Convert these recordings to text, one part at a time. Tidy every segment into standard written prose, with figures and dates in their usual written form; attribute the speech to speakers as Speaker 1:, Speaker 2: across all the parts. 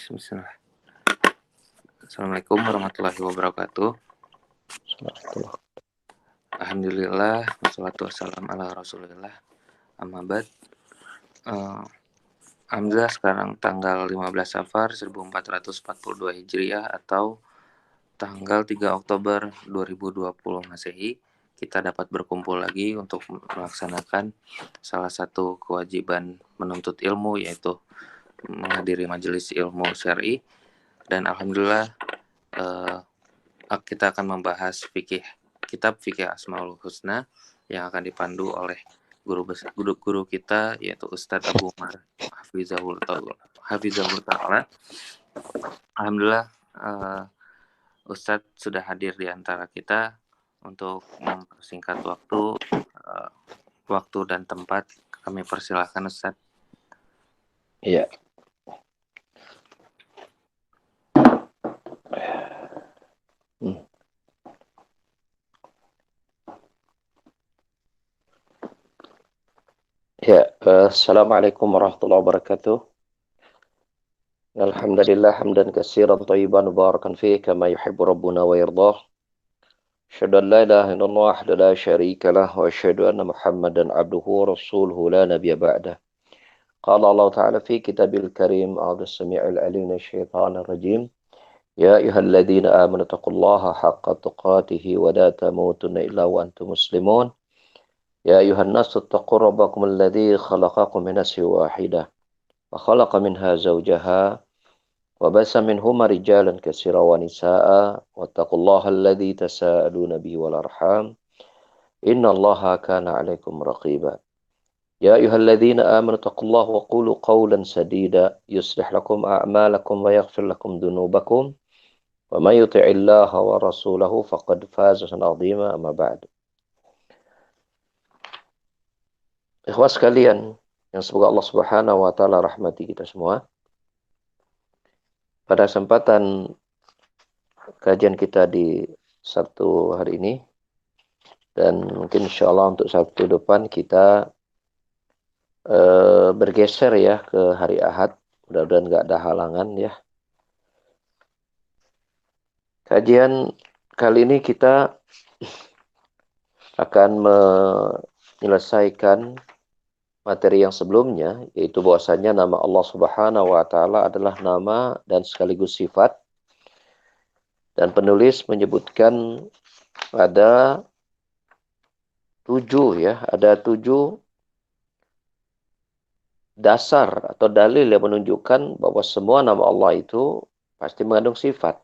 Speaker 1: Bismillah. Assalamualaikum warahmatullahi wabarakatuh. Alhamdulillah, wassalatu wassalamu ala rasulillah. Amma ba'd. Alhamdulillah sekarang tanggal 15 Safar 1442 Hijriah atau tanggal 3 Oktober 2020 Masehi. Kita dapat berkumpul lagi untuk melaksanakan salah satu kewajiban menuntut ilmu, yaitu menghadiri majelis ilmu syar'i. Dan alhamdulillah kita akan membahas kitab fikih Asmaul Husna yang akan dipandu oleh guru kita, yaitu Ustadz Abu Umar Hafizahul Ta'ala. Alhamdulillah Ustadz sudah hadir di antara kita untuk mempersingkat waktu dan tempat. Kami persilahkan Ustadz.
Speaker 2: Iya. Ya, assalamualaikum warahmatullahi wabarakatuh. Alhamdulillah hamdan katsiran thayyiban mubarakan fihi kama yuhibbu rabbuna wa yardah. Asyhadu an la ilaha illallah wahdahu la syarika lah wa asyhadu anna Muhammadan abduhu wa rasuluhu la nabiyya ba'dah. Qala Allah Ta'ala fi kitabil karim a'udzu samii'il 'aliim minasyaitonir rajim. Ya ayyuhalladzina amanu taqullaha haqqa tuqatih wa la tamutunna illa wa antum muslimun. يا أيها الناس اتقوا ربكم الذي خلقكم من نفس واحدة وخلق منها زوجها وبث منهما رجالا كثيرا ونساء واتقوا الله الذي تساءلون به والأرحام إن الله كان عليكم رقيبا يا أيها الذين آمنوا اتقوا الله وقولوا قولا سديدا يصلح لكم أعمالكم ويغفر لكم ذنوبكم ومن يطع الله ورسوله فقد فاز فوزا عظيما أما بعد. Ikhwas sekalian, yang semoga Allah Subhanahu wa Ta'ala rahmati kita semua. Pada kesempatan kajian kita di Sabtu hari ini, dan mungkin insya Allah untuk Sabtu depan kita bergeser ya ke hari Ahad. Mudah-mudahan nggak ada halangan ya. Kajian kali ini kita akan menyelesaikan materi yang sebelumnya, yaitu bahwasanya nama Allah Subhanahu wa Ta'ala adalah nama dan sekaligus sifat. Dan penulis menyebutkan ada 7 dasar atau dalil yang menunjukkan bahwa semua nama Allah itu pasti mengandung sifat.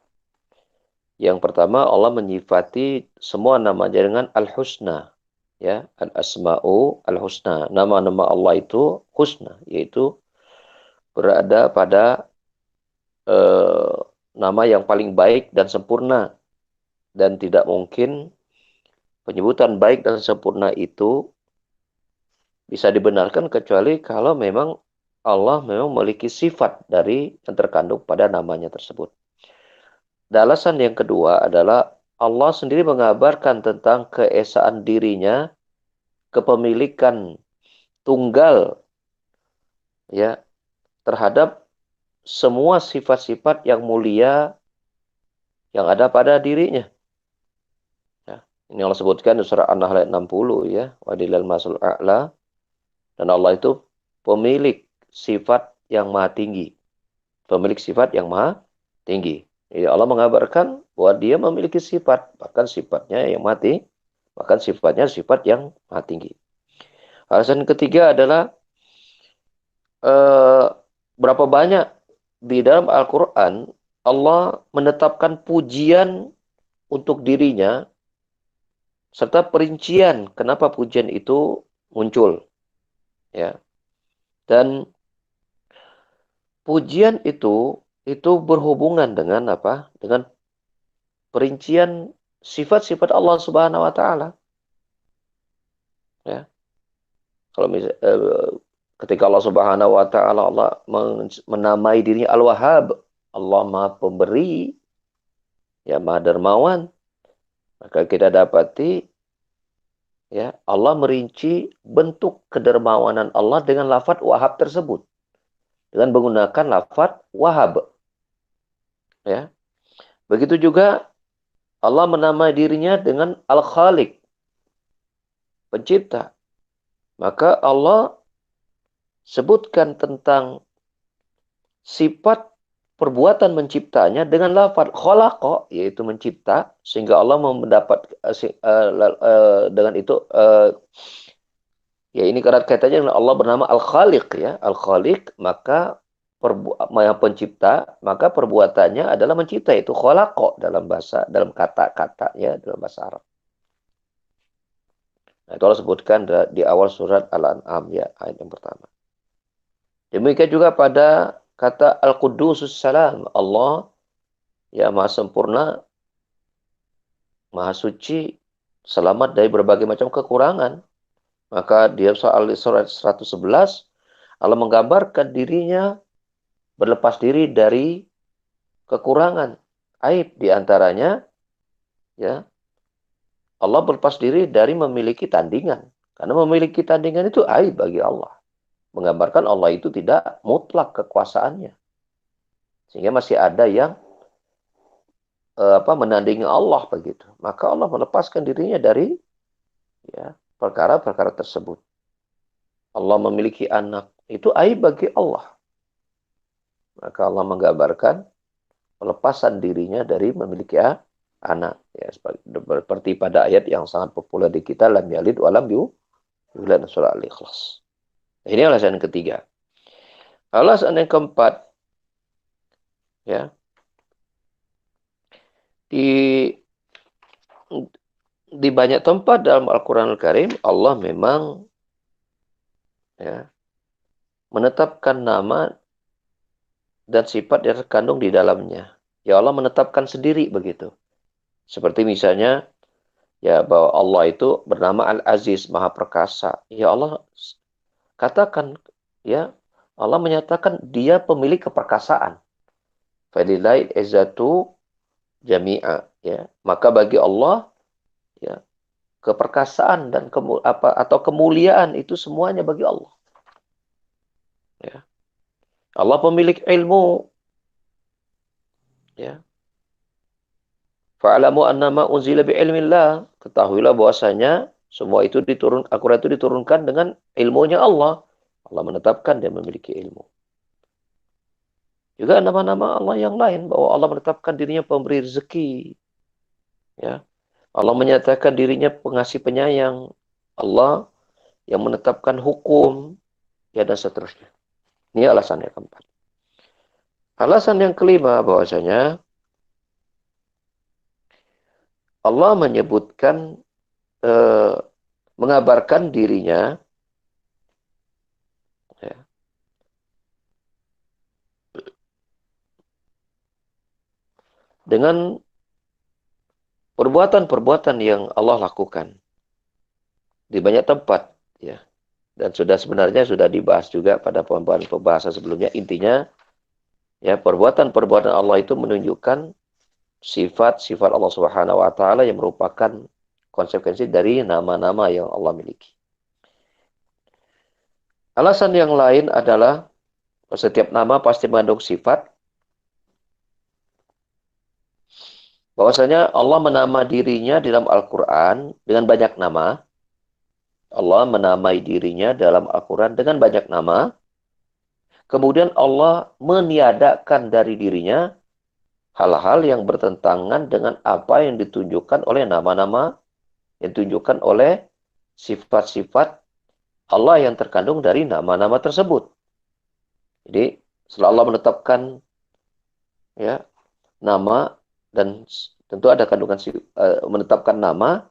Speaker 2: Yang pertama, Allah menyifati semua namanya dengan Al-Husna. Ya, al-asma'u al-husna. Nama-nama Allah itu husna, yaitu berada pada nama yang paling baik dan sempurna. Dan tidak mungkin penyebutan baik dan sempurna itu bisa dibenarkan kecuali kalau memang Allah memang memiliki sifat dari yang terkandung pada namanya tersebut. Dan alasan yang kedua adalah Allah sendiri mengabarkan tentang keesaan dirinya, kepemilikan tunggal ya terhadap semua sifat-sifat yang mulia yang ada pada dirinya. Ya, ini Allah sebutkan di surah An-Nahl ayat 60 ya, wadilal masul a'la, dan Allah itu pemilik sifat yang maha tinggi. Pemilik sifat yang maha tinggi. Ya, Allah mengabarkan bahwa dia memiliki sifat, bahkan sifatnya yang mati, bahkan sifatnya sifat yang maha tinggi. Alasan ketiga adalah berapa banyak di dalam Al-Quran Allah menetapkan pujian untuk dirinya serta perincian kenapa pujian itu muncul. Ya. Dan pujian itu berhubungan dengan apa? Dengan perincian sifat-sifat Allah Subhanahu wa Ta'ala. Ya. Kalau ketika Allah Subhanahu wa Ta'ala Allah menamai dirinya Al-Wahhab, Allah Maha Pemberi, ya Maha Dermawan, maka kita dapati ya Allah merinci bentuk kedermawanan Allah dengan lafaz Wahhab tersebut, dengan menggunakan lafaz Wahhab. Ya. Begitu juga Allah menamai dirinya dengan Al-Khaliq, pencipta. Maka Allah sebutkan tentang sifat perbuatan menciptanya dengan lafaz khalaqa, yaitu mencipta, sehingga Allah mendapat dengan itu ya ini erat kaitannya dengan Allah bernama Al-Khaliq ya. Al-Khaliq maka pencipta, maka perbuatannya adalah mencipta, itu khalaqa dalam kata-kata ya dalam bahasa Arab. Nah, itu Allah sebutkan di awal surat Al-An'am ya, ayat yang pertama. Demikian juga pada kata Al-Qudusus Salam, Allah ya maha sempurna, maha suci, selamat dari berbagai macam kekurangan. Maka dia soal surat 111, Allah menggambarkan dirinya berlepas diri dari kekurangan, aib diantaranya ya Allah berlepas diri dari memiliki tandingan. Karena memiliki tandingan itu aib bagi Allah. Menggambarkan Allah itu tidak mutlak kekuasaannya. Sehingga masih ada yang menandingi Allah begitu. Maka Allah melepaskan dirinya dari ya perkara-perkara tersebut. Allah memiliki anak, itu aib bagi Allah. Maka Allah menggambarkan pelepasan dirinya dari memiliki anak. Ya, seperti pada ayat yang sangat populer di kita, lam yalid wa lam yulad, surah Al-Ikhlas. Ini alasan yang ketiga. Alasan yang keempat, ya, di banyak tempat dalam Al-Quran Al-Karim, Allah memang ya, menetapkan nama dan sifat yang terkandung di dalamnya. Ya Allah menetapkan sendiri begitu. Seperti misalnya, ya bahwa Allah itu bernama Al-Aziz, Maha Perkasa. Ya Allah katakan, ya Allah menyatakan dia pemilik keperkasaan. Falillahi izzatu jami'a. Ya, maka bagi Allah, ya keperkasaan dan atau kemuliaan itu semuanya bagi Allah. Ya. Allah pemilik ilmu. Ya. Fa'alamu annama unzila bi'ilmillah. Ketahuilah bahwasanya semua itu Al-Quran itu diturunkan dengan ilmunya Allah. Allah menetapkan dia memiliki ilmu. Juga nama-nama Allah yang lain, bahwa Allah menetapkan dirinya pemberi rezeki. Ya. Allah menyatakan dirinya pengasih penyayang. Allah yang menetapkan hukum. Ya, dan seterusnya. Ini alasan yang keempat. Alasan yang kelima bahwasanya Allah menyebutkan, mengabarkan dirinya ya, dengan perbuatan-perbuatan yang Allah lakukan di banyak tempat, ya. Dan sebenarnya sudah dibahas juga pada pembahasan sebelumnya. Intinya, ya perbuatan-perbuatan Allah itu menunjukkan sifat-sifat Allah Subhanahu Wa Taala yang merupakan konsekuensi dari nama-nama yang Allah miliki. Alasan yang lain adalah setiap nama pasti mengandung sifat. Bahwasanya Allah menama dirinya dalam Al-Quran dengan banyak nama. Allah menamai dirinya dalam Al-Quran dengan banyak nama. Kemudian Allah meniadakan dari dirinya hal-hal yang bertentangan dengan apa yang ditunjukkan oleh nama-nama, yang ditunjukkan oleh sifat-sifat Allah yang terkandung dari nama-nama tersebut. Jadi setelah Allah menetapkan ya nama, dan tentu ada kandungan menetapkan nama,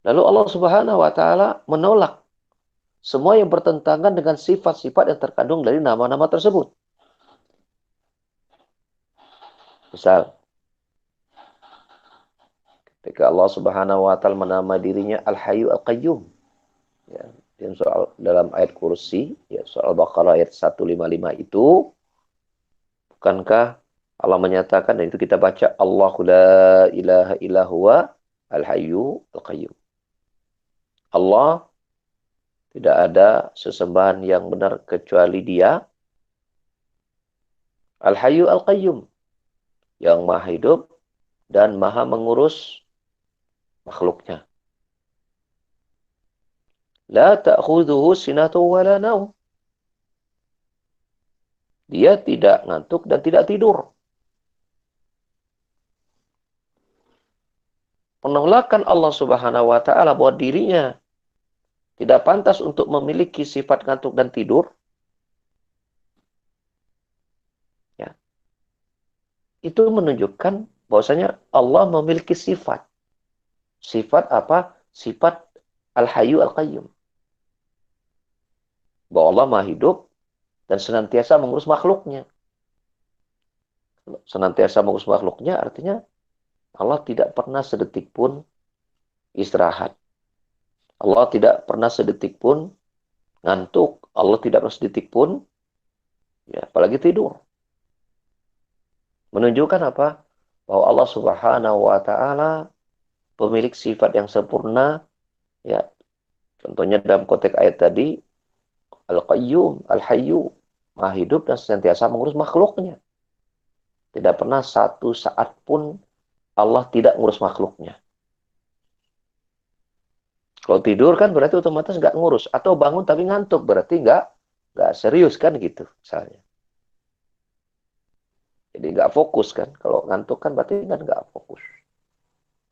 Speaker 2: lalu Allah Subhanahu Wa Taala menolak semua yang bertentangan dengan sifat-sifat yang terkandung dari nama-nama tersebut. Misal, ketika Allah Subhanahu Wa Taala menama dirinya Al-Hayyu Al-Qayyum, ya, dalam ayat kursi, ya, soal Baqarah ayat 155 itu, bukankah Allah menyatakan, dan itu kita baca, Allahu la ilaha illa huwa Al-Hayyu Al-Qayyum. Allah tidak ada sesembahan yang benar kecuali Dia, Al-Hayyu Al-Qayyum, yang maha hidup dan maha mengurus makhluknya. La ta'khudhuhu sinatu wa la naum. Dia tidak ngantuk dan tidak tidur. Penolakan Allah Subhanahu wa taala bahwa dirinya tidak pantas untuk memiliki sifat ngantuk dan tidur, ya, itu menunjukkan bahwasanya Allah memiliki sifat. Sifat apa? Sifat Al-Hayyu Al-Qayyum. Bahwa Allah maha hidup dan senantiasa mengurus makhluknya. Senantiasa mengurus makhluknya artinya Allah tidak pernah sedetik pun istirahat. Allah tidak pernah sedetik pun ngantuk. Allah tidak pernah sedetik pun, ya, apalagi tidur. Menunjukkan apa? Bahwa Allah Subhanahu wa taala pemilik sifat yang sempurna, ya. Contohnya dalam konteks ayat tadi, Al-Qayyum, Al-Hayyu, Maha hidup dan senantiasa mengurus makhluknya. Tidak pernah satu saat pun Allah tidak mengurus makhluknya. Kalau tidur kan berarti otomatis nggak ngurus. Atau bangun tapi ngantuk, berarti nggak serius kan gitu misalnya. Jadi nggak fokus kan. Kalau ngantuk kan berarti kan nggak fokus.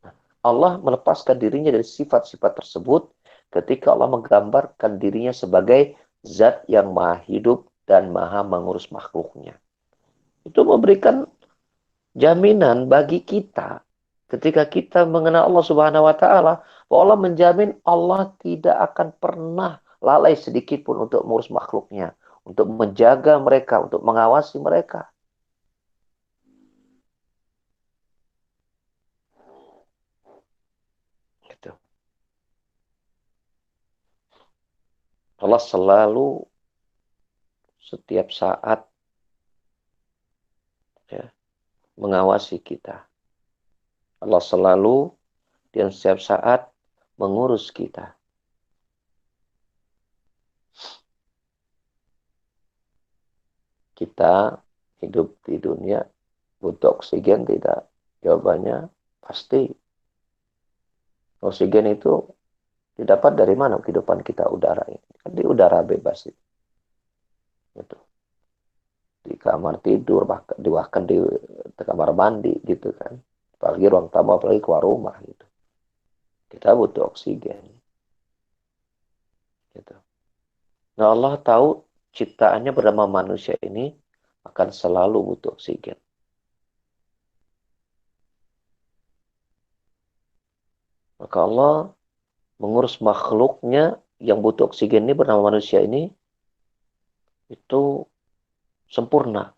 Speaker 2: Nah, Allah melepaskan dirinya dari sifat-sifat tersebut ketika Allah menggambarkan dirinya sebagai zat yang maha hidup dan maha mengurus makhluknya. Itu memberikan jaminan bagi kita ketika kita mengenal Allah Subhanahu wa taala, bahwa Allah menjamin Allah tidak akan pernah lalai sedikit pun untuk mengurus makhluknya, untuk menjaga mereka, untuk mengawasi mereka. Gitu. Allah selalu setiap saat, ya, mengawasi kita. Allah selalu dan setiap saat mengurus kita. Kita hidup di dunia butuh oksigen tidak? Jawabannya pasti. Oksigen itu didapat dari mana kehidupan kita udara ini? Kan di udara bebas itu. Gitu. Di kamar tidur, bahkan di kamar mandi gitu kan. Apalagi ruang tamu, apalagi keluar rumah gitu. Kita butuh oksigen. Gitu. Nah, Allah tahu ciptaannya bernama manusia ini akan selalu butuh oksigen. Maka Allah mengurus makhluknya yang butuh oksigen ini bernama manusia ini itu sempurna.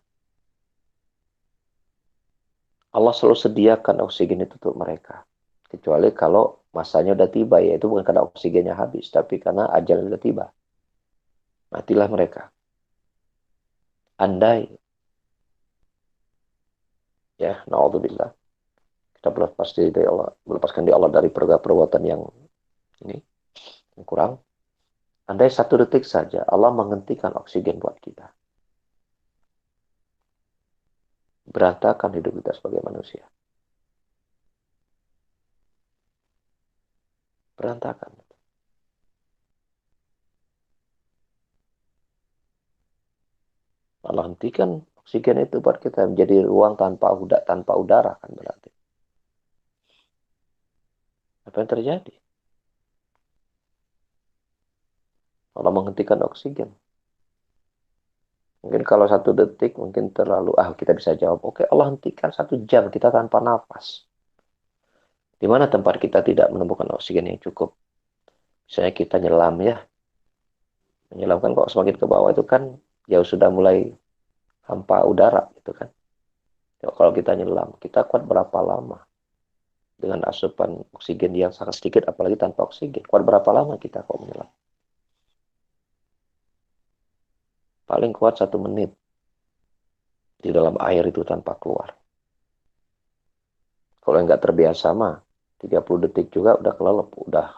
Speaker 2: Allah selalu sediakan oksigen itu untuk mereka. Kecuali kalau masanya udah tiba, yaitu bukan karena oksigennya habis, tapi karena ajal sudah tiba. Matilah mereka. Andai, ya, naudzubillah, kita melepaskan di Allah dari perbuatan yang ini, yang kurang. Andai satu detik saja Allah menghentikan oksigen buat kita, berantakan hidup kita sebagai manusia. Berantakan. Allah hentikan oksigen itu buat kita menjadi ruang tanpa udara kan berarti. Apa yang terjadi? Allah menghentikan oksigen. Mungkin kalau satu detik mungkin terlalu, kita bisa jawab, oke, Allah hentikan 1 jam kita tanpa nafas. Di mana tempat kita tidak menemukan oksigen yang cukup? Misalnya kita nyelam ya. Menyelam kan kok semakin ke bawah itu kan jauh sudah mulai hampa udara gitu kan. Kalau kita nyelam, kita kuat berapa lama? Dengan asupan oksigen yang sangat sedikit, apalagi tanpa oksigen. Kuat berapa lama kita kok menyelam? Paling kuat 1 menit di dalam air itu tanpa keluar. Kalau nggak terbiasa mah 30 detik juga udah kelelep, udah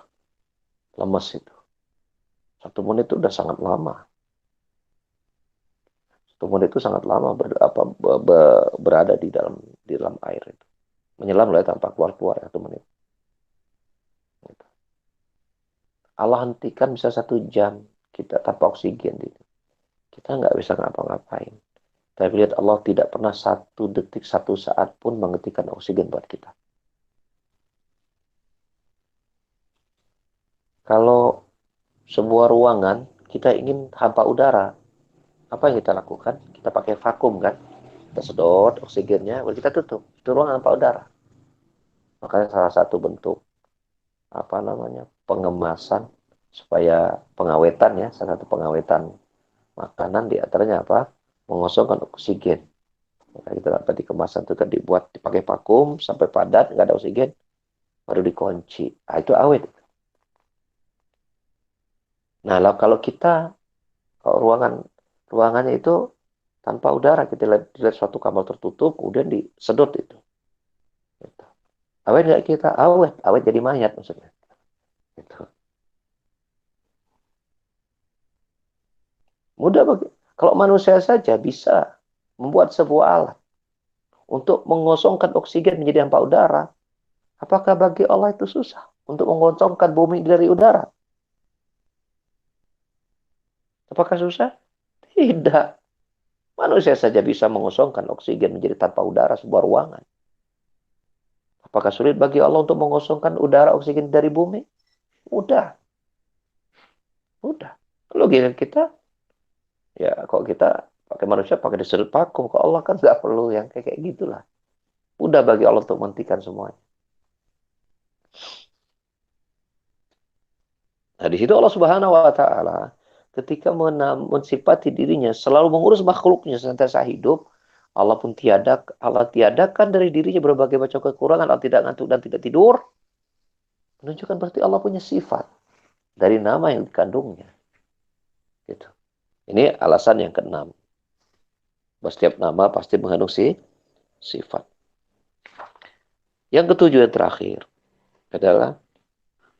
Speaker 2: lemes itu. 1 menit itu udah sangat lama. 1 menit itu sangat lama berada di dalam dalam air itu. Menyelam lah tanpa keluar-keluar 1 menit. Gitu. Allah hentikan bisa 1 jam kita tanpa oksigen gitu. Kita nggak bisa ngapa-ngapain. Tapi lihat Allah tidak pernah 1 detik, 1 saat pun menghentikan oksigen buat kita. Kalau sebuah ruangan kita ingin hampa udara, apa yang kita lakukan? Kita pakai vakum kan? Kita sedot oksigennya, lalu kita tutup. Itu ruangan hampa udara. Makanya salah satu bentuk apa namanya pengemasan supaya pengawetan ya, salah satu pengawetan makanan di antaranya apa? Mengosongkan oksigen. Maka kita dapat di kemasan itu kan dibuat dipakai vakum sampai padat nggak ada oksigen baru dikunci. Nah, itu awet. Nah, kalau kita kalau ruangannya itu tanpa udara kita lihat suatu kamar tertutup kemudian disedot itu. Gitu. Awet nggak kita? Awet, awet jadi mayat maksudnya. Gitu. Mudah bagi kalau manusia saja bisa membuat sebuah alat untuk mengosongkan oksigen menjadi hampa udara. Apakah bagi Allah itu susah untuk mengosongkan bumi dari udara? Apakah susah? Tidak. Manusia saja bisa mengosongkan oksigen menjadi tanpa udara sebuah ruangan. Apakah sulit bagi Allah untuk mengosongkan udara oksigen dari bumi? Mudah. Mudah. Logika kita, ya kalau kita pakai manusia pakai disedot paku. Kalau Allah kan nggak perlu yang kayak gitulah. Mudah bagi Allah untuk menghentikan semuanya. Nah, di situ Allah Subhanahu wa taala ketika mensifati dirinya selalu mengurus makhluknya senantiasa hidup, Allah tiadakan dari dirinya berbagai macam kekurangan, Allah tidak ngantuk dan tidak tidur, menunjukkan berarti Allah punya sifat dari nama yang dikandungnya. Gitu. Ini alasan yang keenam. Setiap nama pasti mengandung sifat. Yang ketujuh yang terakhir adalah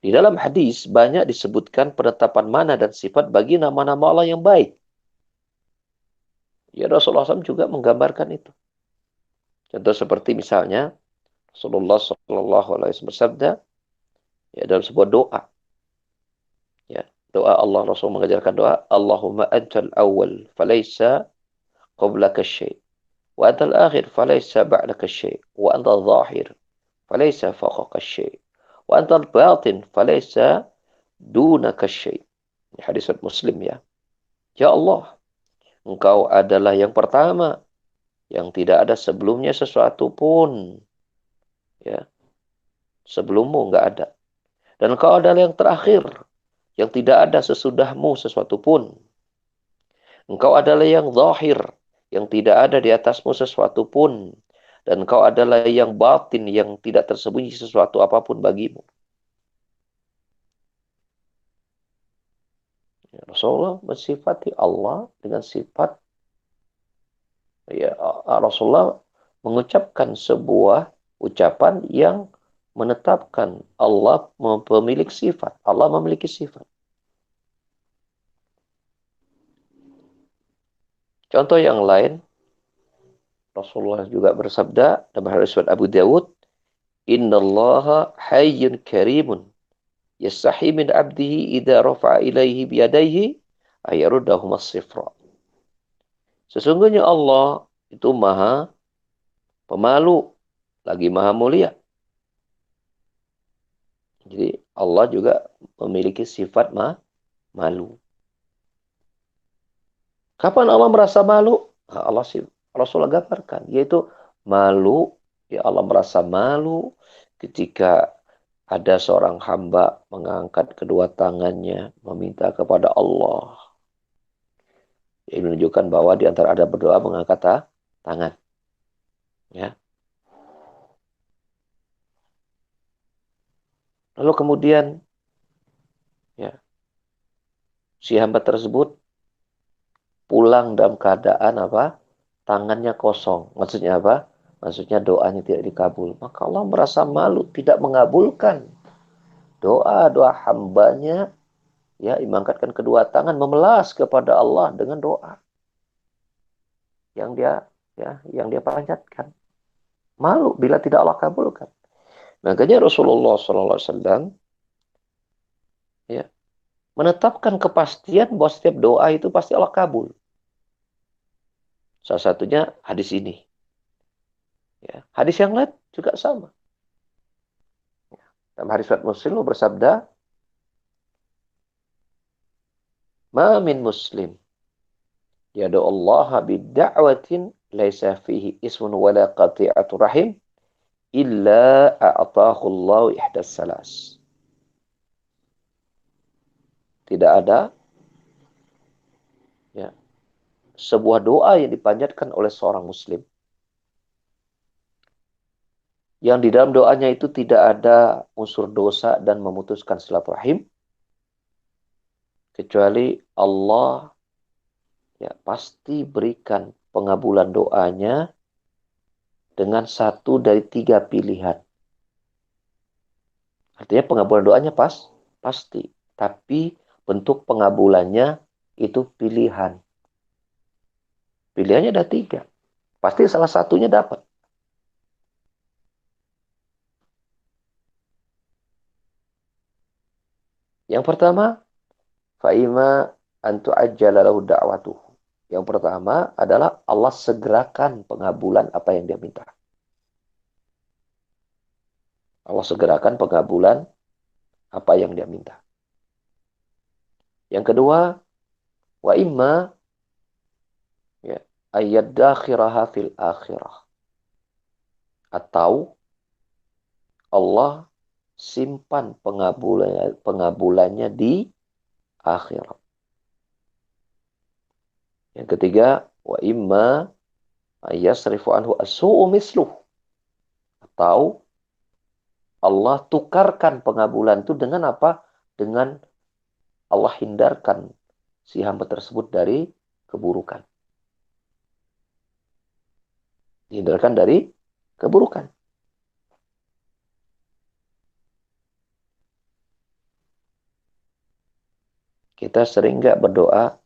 Speaker 2: di dalam hadis banyak disebutkan penetapan mana dan sifat bagi nama-nama Allah yang baik. Ya Rasulullah SAW juga menggambarkan itu. Contoh seperti misalnya Rasulullah SAW bersabda ya dalam sebuah doa. Ya, doa Allah Rasul mengajarkan doa Allahumma antal awal falaysa qablaka syai' wa antal akhir falaysa ba'daka syai' wa antal zahir falaysa fawqaka syai' wa antal batin falaysa dunaka syai'. Ini hadis Muslim ya. Ya Allah, Engkau adalah yang pertama yang tidak ada sebelumnya sesuatu pun. Ya, sebelummu enggak ada. Dan Engkau adalah yang terakhir yang tidak ada sesudahmu sesuatu pun. Engkau adalah yang zahir, yang tidak ada di atasmu sesuatu pun. Dan engkau adalah yang batin, yang tidak tersembunyi sesuatu apapun bagimu. Ya, Rasulullah mensifati Allah dengan sifat, ya Rasulullah mengucapkan sebuah ucapan yang menetapkan Allah memiliki sifat. Allah memiliki sifat. Contoh yang lain, Rasulullah juga bersabda dalam hadis Abu Dawud, Innallaha hayyun karimun yastahi min abdihi idza rafa'a ilaihi biyadaihi ayaruddahum as-sifra. Sesungguhnya Allah itu maha pemalu, lagi maha mulia. Jadi Allah juga memiliki sifat malu. Kapan Allah merasa malu? Allah Rasulullah gambarkan, yaitu malu, ya Allah merasa malu ketika ada seorang hamba mengangkat kedua tangannya meminta kepada Allah. Ini menunjukkan bahwa di antara ada berdoa mengangkat tangan. Ya. Lalu kemudian ya, si hamba tersebut pulang dalam keadaan apa? Tangannya kosong. Maksudnya apa? Maksudnya doanya tidak dikabul. Maka Allah merasa malu tidak mengabulkan doa-doa hambanya, ya mengangkatkan kedua tangan memelas kepada Allah dengan doa yang dia panjatkan. Malu bila tidak Allah kabulkan. Makanya Rasulullah SAW ya, menetapkan kepastian bahwa setiap doa itu pasti Allah kabul. Salah satunya hadis ini. Ya. Hadis yang lain juga sama. Dalam hadis Muslim bersabda, "Ma min muslim yad'u Allah bid'awatin laisa fihi ismun wala qati'atu rahim illa a'tahu Allah ihdas salas." Tidak ada ya, sebuah doa yang dipanjatkan oleh seorang muslim yang di dalam doanya itu tidak ada unsur dosa dan memutuskan silaturahim, kecuali Allah ya pasti berikan pengabulan doanya dengan satu dari tiga pilihan. Artinya pengabulan doanya pasti. Tapi bentuk pengabulannya itu pilihan. Pilihannya ada tiga. Pasti salah satunya dapat. Yang pertama, fa'ima antu ajjala lahu da'watuhu. Yang pertama adalah Allah segerakan pengabulan apa yang dia minta. Allah segerakan pengabulan apa yang dia minta. Yang kedua, wa imma ya, ayat dakhiraha fil akhirah. Atau Allah simpan pengabulannya di akhirat. Yang ketiga, wa imma ayasrifu anhu as-su'u misluh. Atau Allah tukarkan pengabulan itu dengan apa? Dengan Allah hindarkan si hamba tersebut dari keburukan. Dihindarkan dari keburukan. Kita sering nggak berdoa,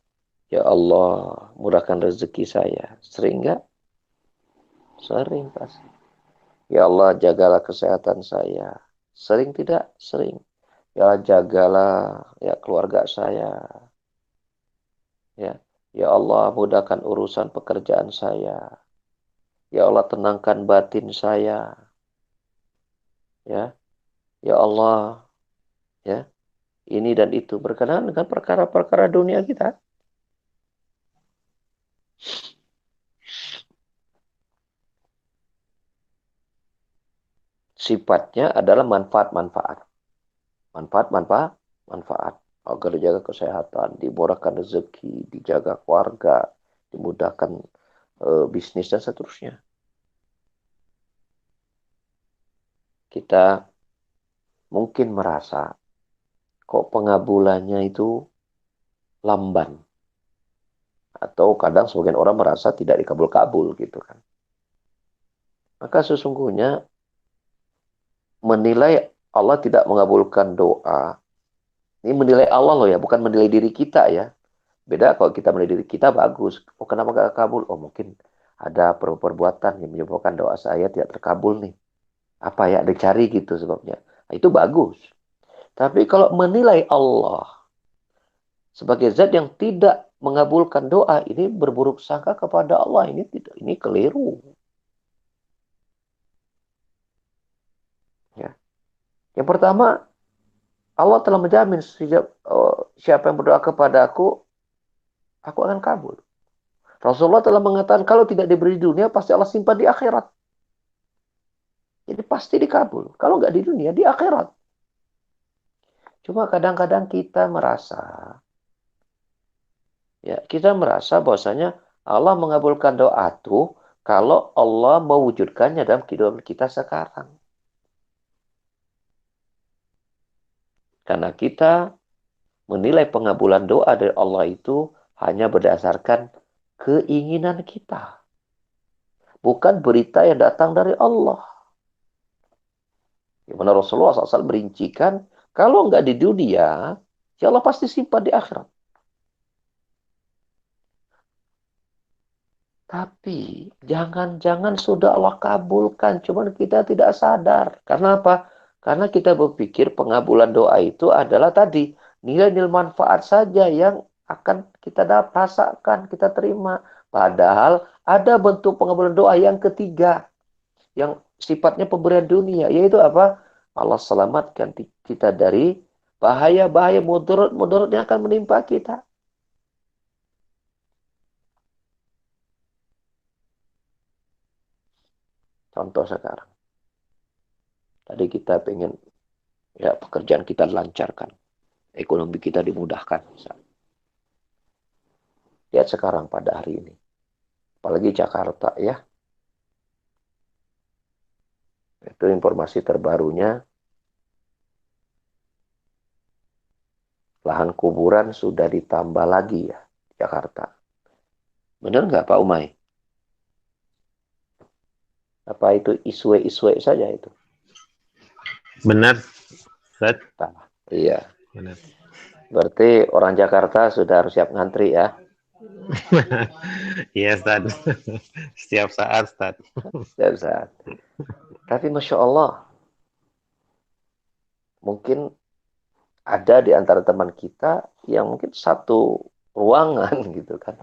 Speaker 2: ya Allah, murahkan rezeki saya. Sering nggak? Sering pasti. Ya Allah, jagalah kesehatan saya. Sering tidak? Sering. Ya Allah, jagalah ya keluarga saya. Ya. Ya Allah, mudahkan urusan pekerjaan saya. Ya Allah, tenangkan batin saya. Ya. Ya Allah, ya. Ini dan itu berkenaan dengan perkara-perkara dunia kita. Sifatnya adalah manfaat-manfaat. Manfaat. Agar dijaga kesehatan, dimurahkan rezeki, dijaga keluarga, dimudahkan bisnis dan seterusnya. Kita mungkin merasa kok pengabulannya itu lamban. Atau kadang sebagian orang merasa tidak dikabul-kabul gitu kan. Maka sesungguhnya menilai Allah tidak mengabulkan doa, ini menilai Allah loh ya, bukan menilai diri kita ya. Beda kalau kita menilai diri kita bagus. Oh kenapa gak kabul? Oh mungkin ada perbuatan yang menyebabkan doa saya tidak terkabul nih. Apa ya, dicari gitu sebabnya. Nah, itu bagus. Tapi kalau menilai Allah sebagai zat yang tidak mengabulkan doa, ini berburuk sangka kepada Allah. Ini keliru. Ya. Yang pertama, Allah telah menjamin siapa yang berdoa kepada aku akan kabul. Rasulullah telah mengatakan kalau tidak diberi di dunia, pasti Allah simpan di akhirat. Jadi pasti dikabul. Kalau nggak di dunia, di akhirat. Cuma kadang-kadang kita merasa bahwasanya Allah mengabulkan doa tuh kalau Allah mewujudkannya dalam kehidupan kita sekarang. Karena kita menilai pengabulan doa dari Allah itu hanya berdasarkan keinginan kita. Bukan berita yang datang dari Allah. Di mana Rasulullah SAW merincikan, kalau nggak di dunia, ya Allah pasti simpan di akhirat. Tapi jangan-jangan sudah Allah kabulkan, cuman kita tidak sadar. Karena apa? Karena kita berpikir pengabulan doa itu adalah tadi nilai-nilai manfaat saja yang akan kita rasakan, kita terima. Padahal ada bentuk pengabulan doa yang ketiga, yang sifatnya pemberian dunia, yaitu apa? Allah selamatkan kita dari bahaya-bahaya mudarat-mudarat yang akan menimpa kita. Contoh sekarang, tadi kita pengen ya pekerjaan kita lancarkan, ekonomi kita dimudahkan. Lihat sekarang pada hari ini, apalagi Jakarta ya, itu informasi terbarunya, lahan kuburan sudah ditambah lagi ya, Jakarta. Benar nggak Pak Umay? Apa itu iswe-iswe saja itu?
Speaker 3: Benar, Ustaz.
Speaker 2: Iya.
Speaker 3: Benar.
Speaker 2: Berarti orang Jakarta sudah harus siap ngantri ya.
Speaker 3: Iya, Ustaz. Setiap saat, Ustaz.
Speaker 2: Setiap saat. Tapi Masya Allah, mungkin ada di antara teman kita yang mungkin satu ruangan gitu kan,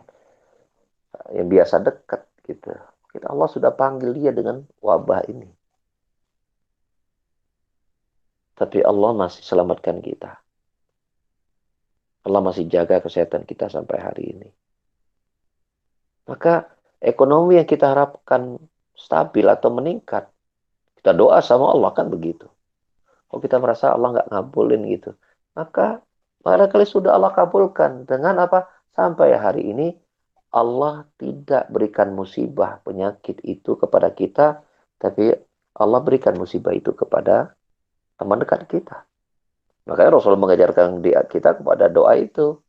Speaker 2: yang biasa dekat gitu. Mungkin Allah sudah panggil dia dengan wabah ini. Tapi Allah masih selamatkan kita. Allah masih jaga kesehatan kita sampai hari ini. Maka ekonomi yang kita harapkan stabil atau meningkat, kita doa sama Allah kan begitu. Kalau kita merasa Allah nggak ngabulin gitu, maka barangkali sudah Allah kabulkan dengan apa? Sampai hari ini Allah tidak berikan musibah penyakit itu kepada kita, tapi Allah berikan musibah itu kepada teman dekat kita. Makanya Rasul mengajarkan kita kepada doa itu.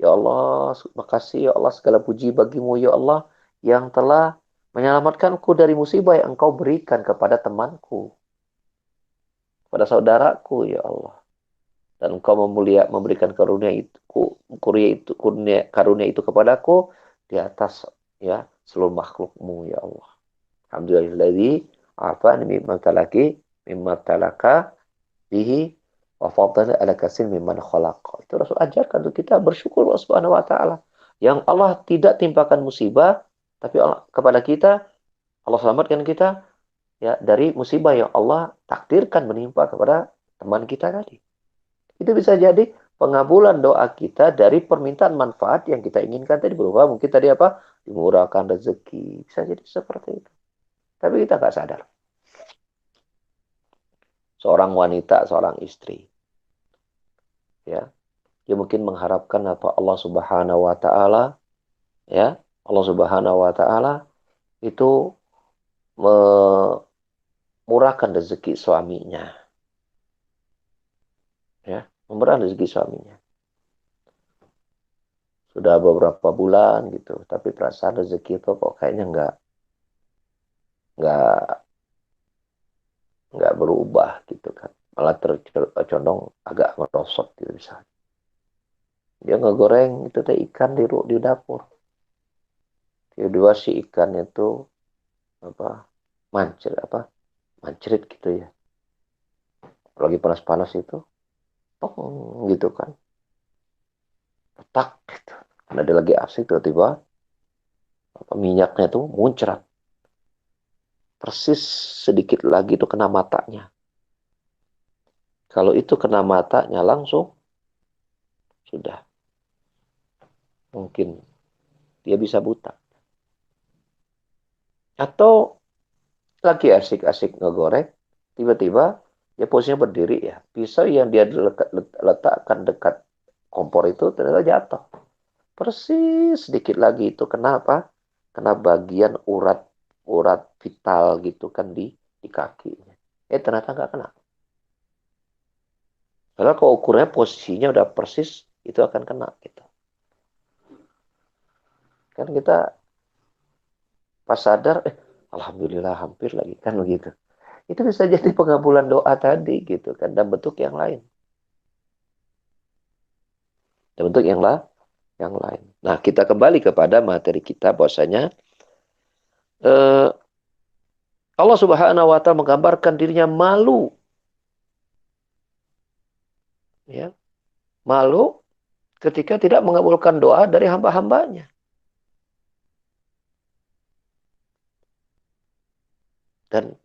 Speaker 2: Ya Allah, makasih ya Allah, segala puji bagimu ya Allah yang telah menyelamatkanku dari musibah yang engkau berikan kepada temanku, pada saudaraku ya Allah. Dan engkau memberikan karunia itu, karunia itu kepadaku di atas ya seluruh makhlukmu ya Allah. Alhamdulillahilladzi afani mimma talaka bihi wa faddala ala katsir mimman khalaq. Itu Rasul ajarkan untuk kita bersyukur Allah Subhanahu wa taala. Yang Allah tidak timpakan musibah, tapi Allah, kepada kita Allah selamatkan kita ya dari musibah yang Allah takdirkan menimpa kepada teman kita tadi. Itu bisa jadi pengabulan doa kita dari permintaan manfaat yang kita inginkan tadi, berupa mungkin tadi apa? Dimurahkan rezeki. Bisa jadi seperti itu. Tapi kita nggak sadar. Seorang wanita, seorang istri, ya, dia mungkin mengharapkan apa Allah Subhanahu wa taala, ya, Allah Subhanahu wa taala itu memurahkan rezeki suaminya, ya, memurahkan rezeki suaminya. Sudah beberapa bulan gitu, tapi perasaan rezeki itu kok kayaknya nggak nggak berubah gitu kan, malah tercondong agak merosot gitu misalnya. Dia ngegoreng itu teh ikan di dapur. Kedua si ikan itu apa mancrit gitu ya. Lagi panas-panas itu, gitu kan, petak gitu. Karena dia lagi asik tiba-tiba minyaknya itu muncrat. Persis sedikit lagi itu kena matanya. Kalau itu kena matanya langsung sudah mungkin dia bisa buta. Atau lagi asik-asik ngegoreng, tiba-tiba dia posisinya berdiri ya. Pisau yang dia letakkan dekat kompor itu ternyata jatuh. Persis sedikit lagi itu kenapa? Kena bagian urat vital gitu kan di kakinya. Ternyata nggak kena. Karena kalau ukurnya posisinya udah persis, itu akan kena gitu. Kan kita pas sadar, alhamdulillah hampir lagi kan begitu. Itu bisa jadi pengabulan doa tadi gitu kan, dan bentuk yang lain. Dan bentuk yang lain. Nah, kita kembali kepada materi kita bahwasanya eh, Allah Subhanahu wa taala menggambarkan dirinya malu, ya. Malu ketika tidak mengabulkan doa dari hamba-hambanya. Dan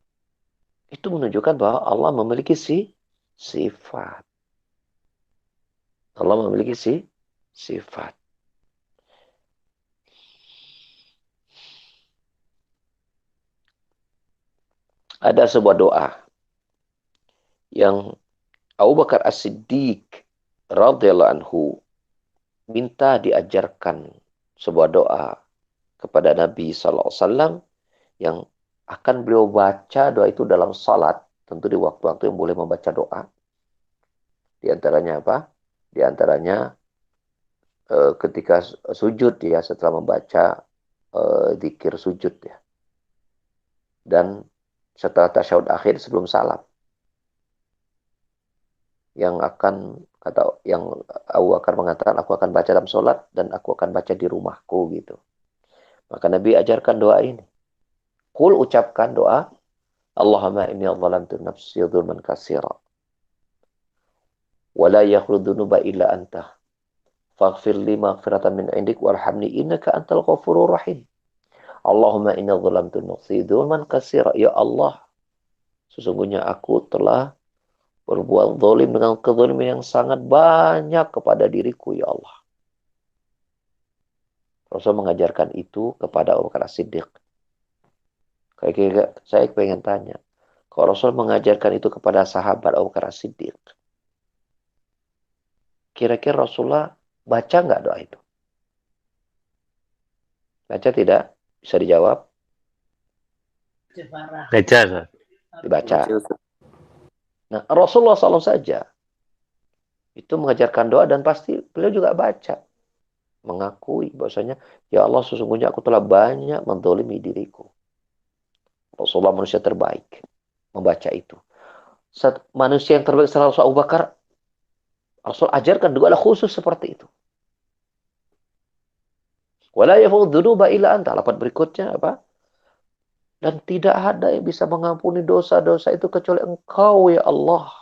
Speaker 2: itu menunjukkan bahwa Allah memiliki sifat. Allah memiliki sifat. Ada sebuah doa yang Abu Bakar As-Siddiq radhiyallahu anhu minta diajarkan sebuah doa kepada Nabi sallallahu alaihi wasallam yang akan beliau baca doa itu dalam salat, tentu di waktu-waktu yang boleh membaca doa. Di antaranya apa? Di antaranya ketika sujud ya, setelah membaca zikir sujud ya. Dan setelah tasyahud akhir sebelum salam. Yang Abu Bakar mengatakan, aku akan baca dalam sholat dan aku akan baca di rumahku gitu. Maka Nabi ajarkan doa ini. Qul, ucapkan doa, Allahumma inni adzalamtu nafsi dzulman katsira wa la yaghfiru dzunuba illa anta faghfir li maghfiratan min indik warhamni innaka antal ghafurur rahim. Allahumma inni adzalamtu nafsi dzulman katsira. Ya Allah, sesungguhnya aku telah berbuat zalim dengan kezaliman yang sangat banyak kepada diriku, ya Allah. Rasul mengajarkan itu kepada Abu Bakar As-Siddiq. Kayak saya pengen tanya, kalau Rasul mengajarkan itu kepada sahabat Abu Bakar As-Siddiq, kira-kira Rasulullah baca nggak doa itu? Baca tidak? Bisa dijawab?
Speaker 3: Baca, Ustaz.
Speaker 2: Dibaca.
Speaker 1: Baca, Ustaz.
Speaker 2: Nah, Rasulullah SAW saja itu mengajarkan doa dan pasti beliau juga baca. Mengakui bahwasanya, ya Allah, sesungguhnya aku telah banyak mendolimi diriku. Rasulullah manusia terbaik membaca itu. Manusia yang terbaik setelah Rasul Abu Bakar, Rasul ajarkan doa khusus seperti itu. Wala yaghfiru dzunuba illa anta. Lapan berikutnya apa? Dan tidak ada yang bisa mengampuni dosa-dosa itu kecuali Engkau, ya Allah.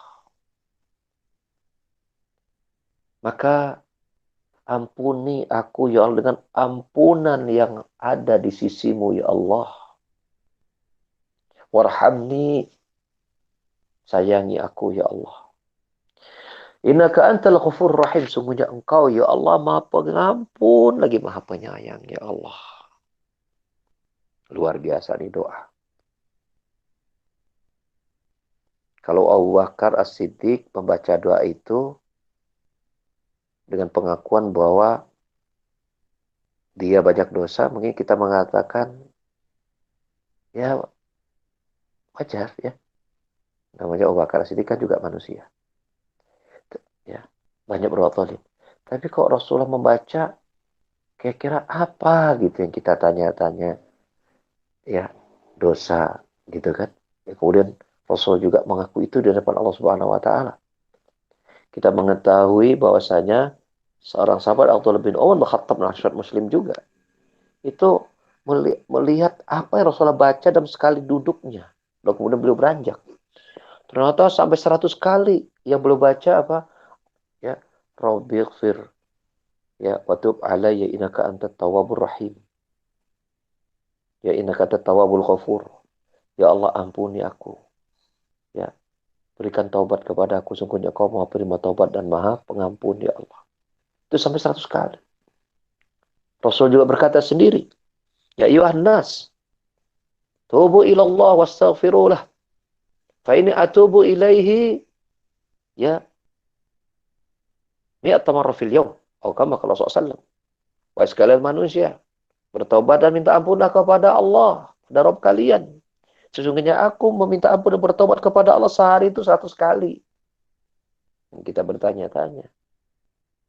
Speaker 2: Maka ampuni aku, ya Allah, dengan ampunan yang ada di sisimu, ya Allah. Warhamni, sayangi aku, ya Allah. Innaka antal ghafurur rahim. Sungguhnya Engkau, ya Allah, Maha Pengampun lagi Maha Penyayang, ya Allah. Luar biasa nih doa. Kalau Abu Bakar As-Siddiq membaca doa itu dengan pengakuan bahwa dia banyak dosa, mungkin kita mengatakan, ya wajar ya. Namanya Abu Bakar As-Siddiq kan juga manusia. Ya, banyak berbuat zalim. Tapi kok Rasulullah membaca, kira-kira apa gitu yang kita tanya-tanya, ya dosa gitu kan. Ya, kemudian Rasul juga mengaku itu di depan Allah Subhanahu wa taala. Kita mengetahui bahwasanya seorang sahabat Abdullah bin Umar bin Khattab, sahabat Muslim juga, itu melihat apa yang Rasulullah baca dalam sekali duduknya. Lalu kemudian beliau beranjak. Ternyata sampai 100 kali yang beliau baca apa? Ya, Rabbighfir, ya, wa tub alayya innaka antat tawwabur rahim. Ya, innaka antat tawwabul ghafur. Ya Allah, ampuni aku. Ya, berikan taubat kepada aku. Sungguhnya Kau Maha Penerima taubat dan Maha Pengampun, ya Allah. Itu sampai 100 kali. Rasul juga berkata sendiri, ya ayuhan nas, tubu ilallah wastaghfirulah. Fa ini atubu ilaihi, ya, mi'ata marrah fil yawm. Atau kama kalau SAW. Wahai sekalian manusia, bertobat dan minta ampunlah kepada Allah, kepada Rabb kalian. Sesungguhnya aku meminta ampun dan bertobat kepada Allah sehari itu 100 kali. Dan kita bertanya-tanya,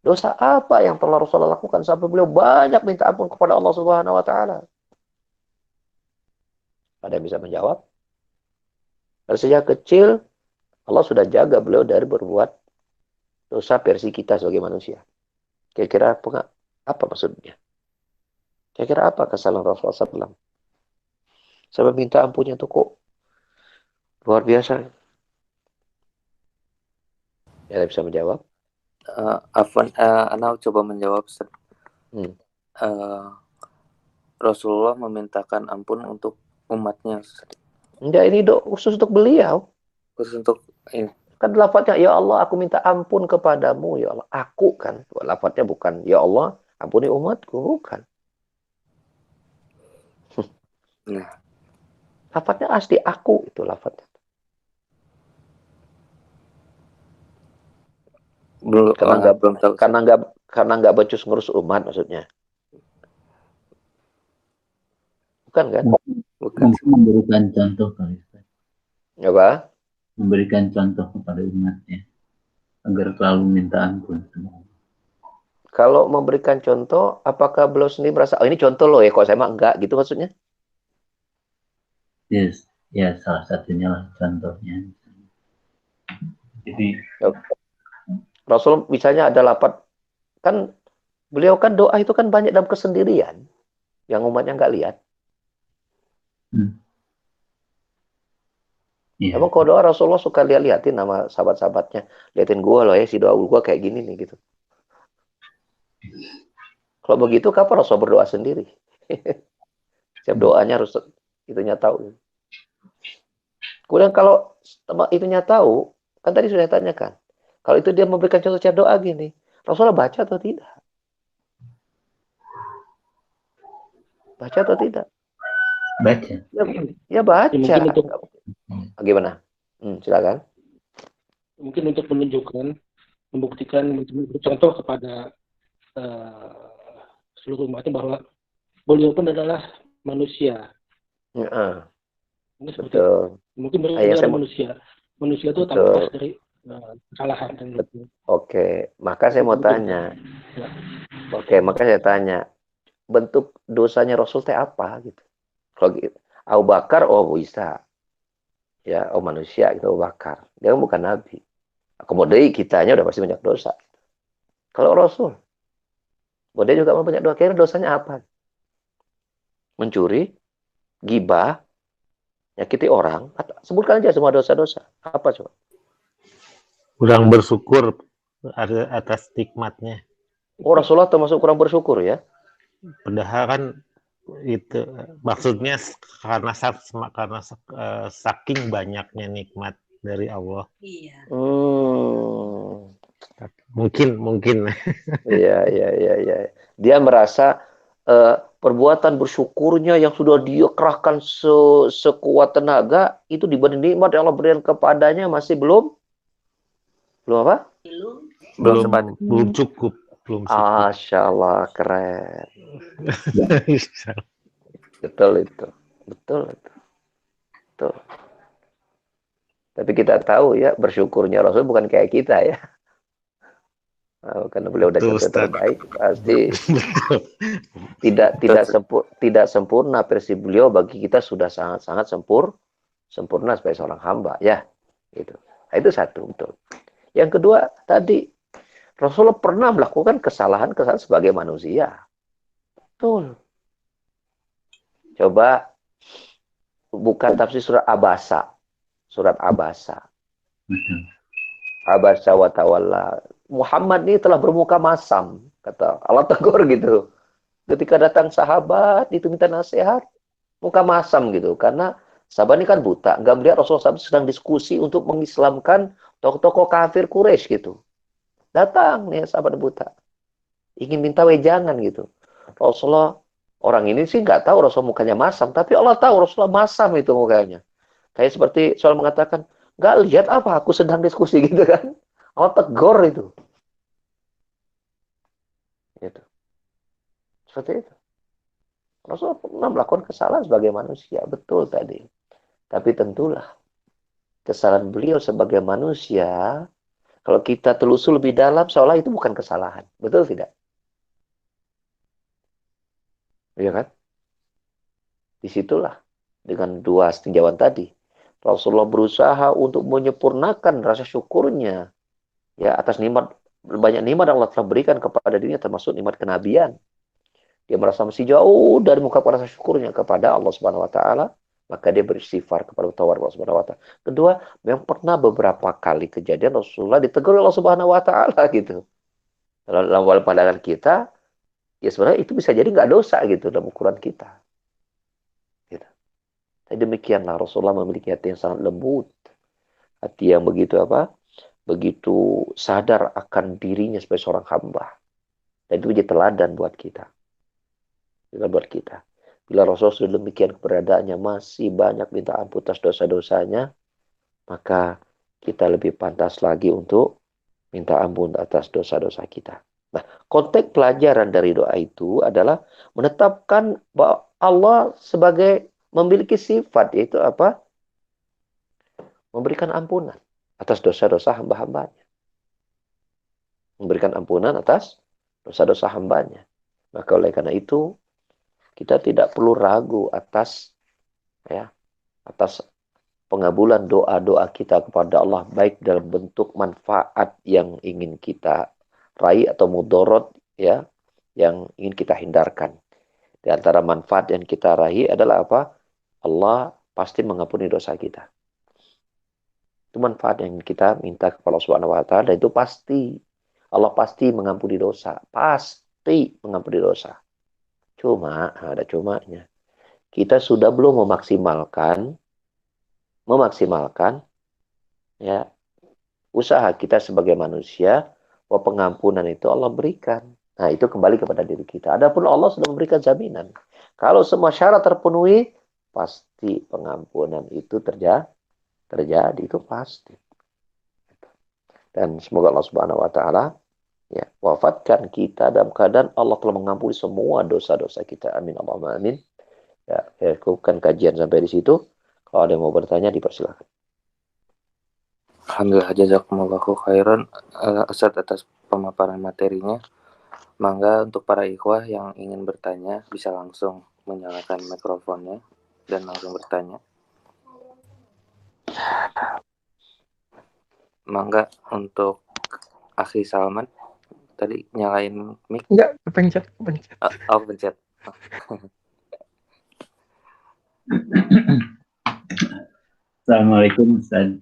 Speaker 2: dosa apa yang telah Rasulullah lakukan sampai beliau banyak minta ampun kepada Allah Subhanahu wa taala? Ada yang bisa menjawab? Dari sejak kecil Allah sudah jaga beliau dari berbuat dosa versi kita sebagai manusia. Kira-kira apa maksudnya? Kira-kira apa kesalahan Rasulullah SAW? Sampai minta ampunnya tuh kok luar biasa. Ya, bisa menjawab.
Speaker 1: Ana coba menjawab.
Speaker 2: Hmm.
Speaker 1: Rasulullah memintakan ampun untuk umatnya.
Speaker 2: Enggak, ini khusus untuk beliau.
Speaker 1: Khusus untuk ini.
Speaker 2: Kan lafadznya, ya Allah, aku minta ampun kepadamu, ya Allah. Aku kan, lafadznya bukan, ya Allah, ampuni umatku, bukan.
Speaker 1: Nah,
Speaker 2: Lafadznya asli aku, itu lafadznya.
Speaker 1: belum tahu.
Speaker 2: Karena nggak becus ngurus umat maksudnya. Bukan kan?
Speaker 1: Bukan.
Speaker 4: Memberikan contoh kali.
Speaker 2: Apa?
Speaker 4: Memberikan contoh kepada umatnya agar selalu minta ampun.
Speaker 2: Kalau memberikan contoh, apakah beliau sendiri merasa, oh ini contoh loh ya, kok saya mah enggak, gitu maksudnya?
Speaker 4: Yes. Ya, salah satunya lah contohnya. Jadi,
Speaker 2: Rasul misalnya ada lafadz, kan beliau kan doa itu kan banyak dalam kesendirian, yang umatnya nggak lihat.
Speaker 4: ya.
Speaker 2: Emang kalau doa Rasulullah suka liatin sama sahabat-sahabatnya, liatin gua loh ya, si doa gua kayak gini nih gitu. Kalau begitu, kapan Rasul berdoa sendiri? Setiap doanya harus itunya tahu. Kemudian kalau itunya tahu, kan tadi sudah tanyakan. Kalau itu dia memberikan contoh cara doa gini, Rasulullah baca atau tidak? Baca atau tidak?
Speaker 4: Baca.
Speaker 2: Ya baca.
Speaker 5: Ya, mungkin untuk
Speaker 2: Gimana? Silakan.
Speaker 5: mungkin untuk menunjukkan, membuktikan, contoh kepada seluruh umatnya bahwa beliau pun adalah manusia. Mungkin seperti
Speaker 2: Betul.
Speaker 5: mungkin beliau
Speaker 2: Ayah,
Speaker 5: adalah manusia. Manusia itu tak lepas dari kesalahan dan gitu.
Speaker 2: Oke, maka saya mau tanya.
Speaker 5: Ya.
Speaker 2: Oke, maka saya tanya, bentuk dosanya Rasul teh apa gitu? Kalau gitu, Abu Bakar, oh bisa. Ya, oh manusia itu Abu Bakar. Dia bukan nabi. Kemudian kitanya udah pasti banyak dosa. Kalau Rasul, dia juga banyak dosa. Kira dosanya apa? Mencuri, gibah, nyakiti orang. Sebutkan aja semua dosa-dosa. Apa coba?
Speaker 3: Kurang bersyukur atas nikmatnya.
Speaker 2: Oh, Rasulullah termasuk kurang bersyukur ya?
Speaker 3: Padahal kan itu maksudnya karena saking banyaknya nikmat dari Allah.
Speaker 6: Iya.
Speaker 3: Mungkin.
Speaker 2: Iya. Dia merasa perbuatan bersyukurnya yang sudah dia kerahkan sekuat tenaga itu dibanding nikmat yang Allah berikan kepadanya masih belum apa?
Speaker 3: Belum cukup.
Speaker 2: Masya Allah, keren. Betul itu. Tapi kita tahu ya, bersyukurnya Rasul bukan kayak kita ya. Karena beliau udah contoh terbaik, pasti tidak sempurna versi beliau, bagi kita sudah sangat sempurna sebagai seorang hamba ya. Gitu. Nah, itu satu, betul. Yang kedua tadi, Rasulullah pernah melakukan kesalahan sebagai manusia. Betul. Coba buka tafsir surat Abasa. Abasa wa tawalla. Muhammad ini telah bermuka masam, kata Allah tegur gitu. Ketika datang sahabat itu minta nasihat, muka masam gitu, karena sahabat ini kan buta, nggak melihat Rasulullah SAW sedang diskusi untuk mengislamkan tokoh-tokoh kafir Quraisy gitu. Datang nih sahabat buta, ingin minta wejangan gitu. Rasulullah, orang ini sih nggak tahu Rasulullah mukanya masam, tapi Allah tahu Rasulullah masam itu mukanya. Kayak seperti soal mengatakan, nggak lihat apa aku sedang diskusi gitu kan. Allah tegur itu. Gitu. Seperti itu. Rasulullah pernah melakukan kesalahan sebagai manusia. Betul tadi. Tapi tentulah kesalahan beliau sebagai manusia, kalau kita telusur lebih dalam, seolah itu bukan kesalahan. Betul tidak? Iya kan? Disitulah dengan dua tinjauan tadi. Rasulullah berusaha untuk menyempurnakan rasa syukurnya ya atas banyak nikmat yang Allah telah berikan kepada dirinya, termasuk nikmat kenabian. Dia merasa masih jauh dari mengungkapkan rasa syukurnya kepada Allah Subhanahu wa taala, maka dia beristighfar kepada Allah Subhanahu wa taala. Kedua, memang pernah beberapa kali kejadian Rasulullah ditegur oleh Allah Subhanahu wa taala gitu. Dalam pandangan kita, ya sebenarnya itu bisa jadi nggak dosa gitu dalam ukuran kita. Gitu. Tapi demikianlah Rasulullah memiliki hati yang sangat lembut, hati yang begitu apa? Begitu sadar akan dirinya sebagai seorang hamba. Dan itu menjadi teladan buat kita. Buat kita. Bila Rasul sudah demikian keberadaannya masih banyak minta ampun atas dosa-dosanya, maka kita lebih pantas lagi untuk minta ampun atas dosa-dosa kita. Nah, konteks pelajaran dari doa itu adalah menetapkan bahwa Allah sebagai memiliki sifat, yaitu apa? Memberikan ampunan atas dosa-dosa hamba-hambanya. Memberikan ampunan atas dosa-dosa hambanya. Maka oleh karena itu, kita tidak perlu ragu atas pengabulan doa-doa kita kepada Allah, baik dalam bentuk manfaat yang ingin kita raih atau mudorot ya, yang ingin kita hindarkan. Di antara manfaat yang kita raih adalah apa? Allah pasti mengampuni dosa kita. Itu manfaat yang kita minta kepada Allah Subhanahu wa taala, dan itu pasti Allah pasti mengampuni dosa, pasti mengampuni dosa. Cuma ada cumanya. Kita sudah belum memaksimalkan ya usaha kita sebagai manusia bahwa pengampunan itu Allah berikan. Nah, itu kembali kepada diri kita. Adapun Allah sudah memberikan jaminan. Kalau semua syarat terpenuhi, pasti pengampunan itu terjadi, itu pasti. Dan semoga Allah Subhanahu wa taala ya wafatkan kita dalam keadaan Allah telah mengampuni semua dosa-dosa kita. Amin Allahumma amin. Ya, saya cukupkan kajian sampai di situ. Kalau ada yang mau bertanya, dipersilakan.
Speaker 1: Alhamdulillah, jazakumullahu khairan Ustaz atas pemaparan materinya. Mangga untuk para ikhwah yang ingin bertanya bisa langsung menyalakan mikrofonnya dan langsung bertanya. Mangga untuk Akhi Salman tadi nyalain mic.
Speaker 6: Enggak, pencet.
Speaker 1: Oh, pencet.
Speaker 4: Assalamualaikum Ustaz.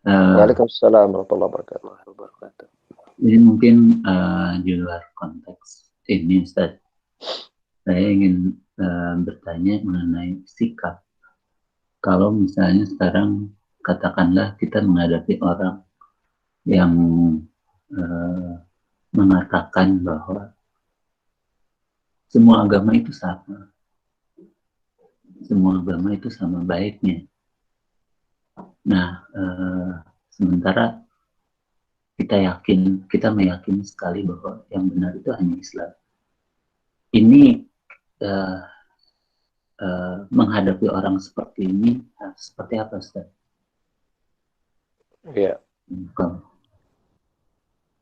Speaker 2: Waalaikumsalam warahmatullahi wabarakatuh.
Speaker 4: Ini mungkin di luar konteks ini Ustaz. Saya ingin bertanya mengenai sikap. Kalau misalnya sekarang katakanlah kita menghadapi orang yang mengatakan bahwa semua agama itu sama. Semua agama itu sama baiknya. Nah, sementara kita meyakini sekali bahwa yang benar itu hanya Islam. Ini menghadapi orang seperti ini seperti apa, Ustaz?
Speaker 2: Ya.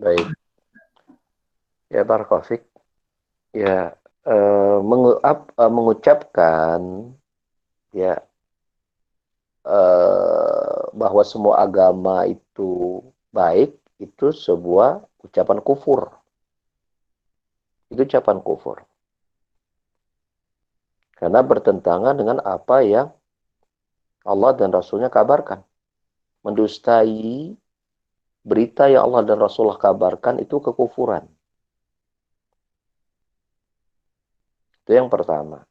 Speaker 2: Baik. Ya, Barakallahu. Ya, mengucapkan ya bahwa semua agama itu baik, itu sebuah ucapan kufur. Itu ucapan kufur. Karena bertentangan dengan apa yang Allah dan Rasulnya kabarkan. Mendustai berita yang Allah dan Rasulullah kabarkan itu kekufuran. Itu yang pertama.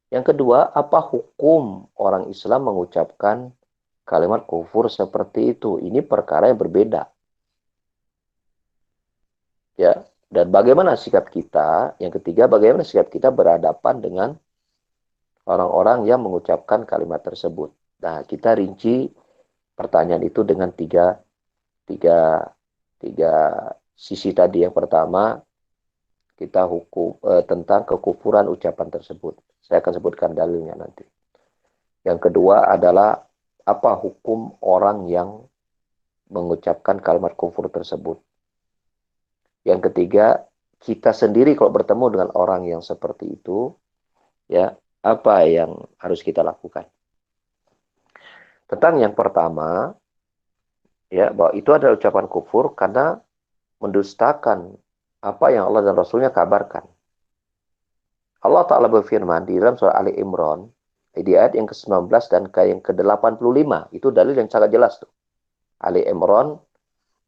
Speaker 2: Yang kedua, apa hukum orang Islam mengucapkan kalimat kufur seperti itu? Ini perkara yang berbeda. Ya, dan bagaimana sikap kita? Yang ketiga, bagaimana sikap kita berhadapan dengan orang-orang yang mengucapkan kalimat tersebut? Nah, kita rinci pertanyaan itu dengan tiga sisi tadi. Yang pertama, kita hukum tentang kekufuran ucapan tersebut. Saya akan sebutkan dalilnya nanti. Yang kedua adalah apa hukum orang yang mengucapkan kalimat kufur tersebut. Yang ketiga, kita sendiri kalau bertemu dengan orang yang seperti itu, ya, apa yang harus kita lakukan? Tentang yang pertama, ya, bahwa itu adalah ucapan kufur karena mendustakan apa yang Allah dan Rasulnya kabarkan. Allah Ta'ala berfirman di dalam surah Ali Imran Di ayat yang ke-19 dan yang ke-85. Itu dalil yang sangat jelas tuh. Ali Imran